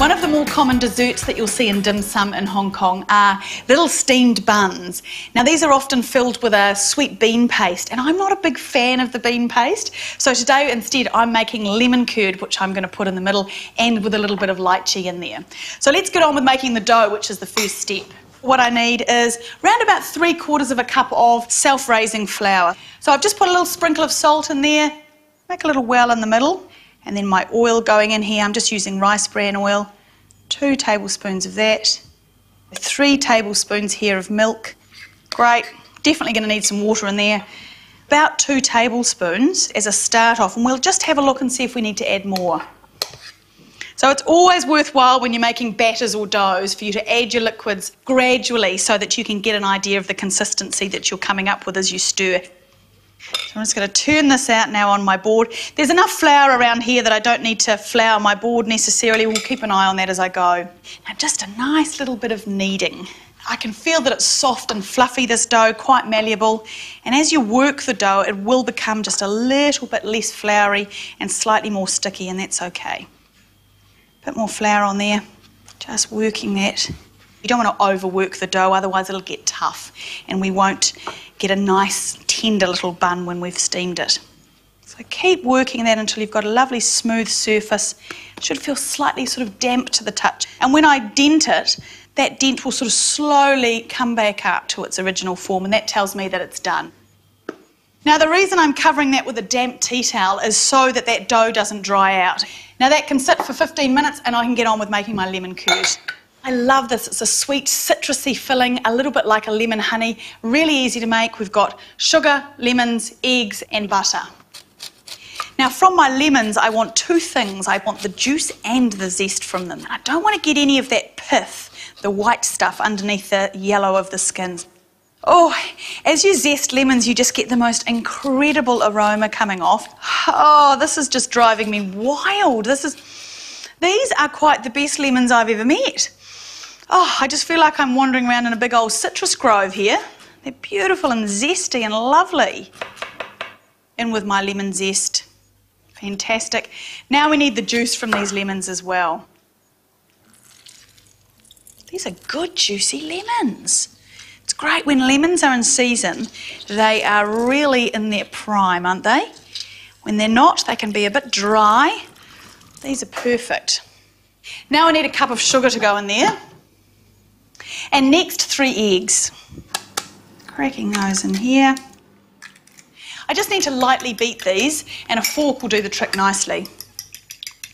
One of the more common desserts that you'll see in dim sum in Hong Kong are little steamed buns. Now these are often filled with a sweet bean paste, and I'm not a big fan of the bean paste, so today instead I'm making lemon curd, which I'm going to put in the middle and with a little bit of lychee in there. So let's get on with making the dough, which is the first step. What I need is around about 3/4 of a cup of self-raising flour. So I've just put a little sprinkle of salt in there, make a little well in the middle, and then my oil going in here. I'm just using rice bran oil, 2 tablespoons of that, 3 tablespoons here of milk. Great, definitely going to need some water in there. About 2 tablespoons as a start off, and we'll just have a look and see if we need to add more. So it's always worthwhile when you're making batters or doughs for you to add your liquids gradually so that you can get an idea of the consistency that you're coming up with as you stir. So I'm just going to turn this out now on my board. There's enough flour around here that I don't need to flour my board necessarily. We'll keep an eye on that as I go. Now just a nice little bit of kneading. I can feel that it's soft and fluffy, this dough, quite malleable. And as you work the dough, it will become just a little bit less floury and slightly more sticky, and that's okay. Bit more flour on there, just working that. You don't want to overwork the dough, otherwise it'll get tough and we won't get a nice tender little bun when we've steamed it. So keep working that until you've got a lovely smooth surface. It should feel slightly sort of damp to the touch. And when I dent it, that dent will sort of slowly come back up to its original form, and that tells me that it's done. Now the reason I'm covering that with a damp tea towel is so that that dough doesn't dry out. Now that can sit for 15 minutes and I can get on with making my lemon curd. I love this. It's a sweet, citrusy filling, a little bit like a lemon honey. Really easy to make. We've got sugar, lemons, eggs and butter. Now from my lemons, I want 2 things. I want the juice and the zest from them. I don't want to get any of that pith, the white stuff underneath the yellow of the skins. Oh, as you zest lemons, you just get the most incredible aroma coming off. Oh, this is just driving me wild. These are quite the best lemons I've ever met. Oh, I just feel like I'm wandering around in a big old citrus grove here. They're beautiful and zesty and lovely. In with my lemon zest. Fantastic. Now we need the juice from these lemons as well. These are good, juicy lemons. It's great when lemons are in season. They are really in their prime, aren't they? When they're not, they can be a bit dry. These are perfect. Now I need a cup of sugar to go in there. And next, 3 eggs. Cracking those in here. I just need to lightly beat these, and a fork will do the trick nicely.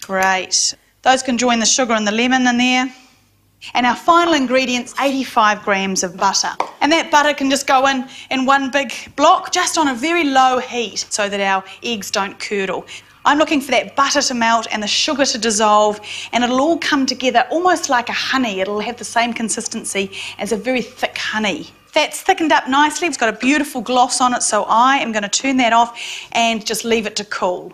Great. Those can join the sugar and the lemon in there. And our final ingredient's 85 grams of butter. And that butter can just go in one big block, just on a very low heat, so that our eggs don't curdle. I'm looking for that butter to melt and the sugar to dissolve, and it'll all come together almost like a honey. It'll have the same consistency as a very thick honey. That's thickened up nicely. It's got a beautiful gloss on it, so I am going to turn that off and just leave it to cool.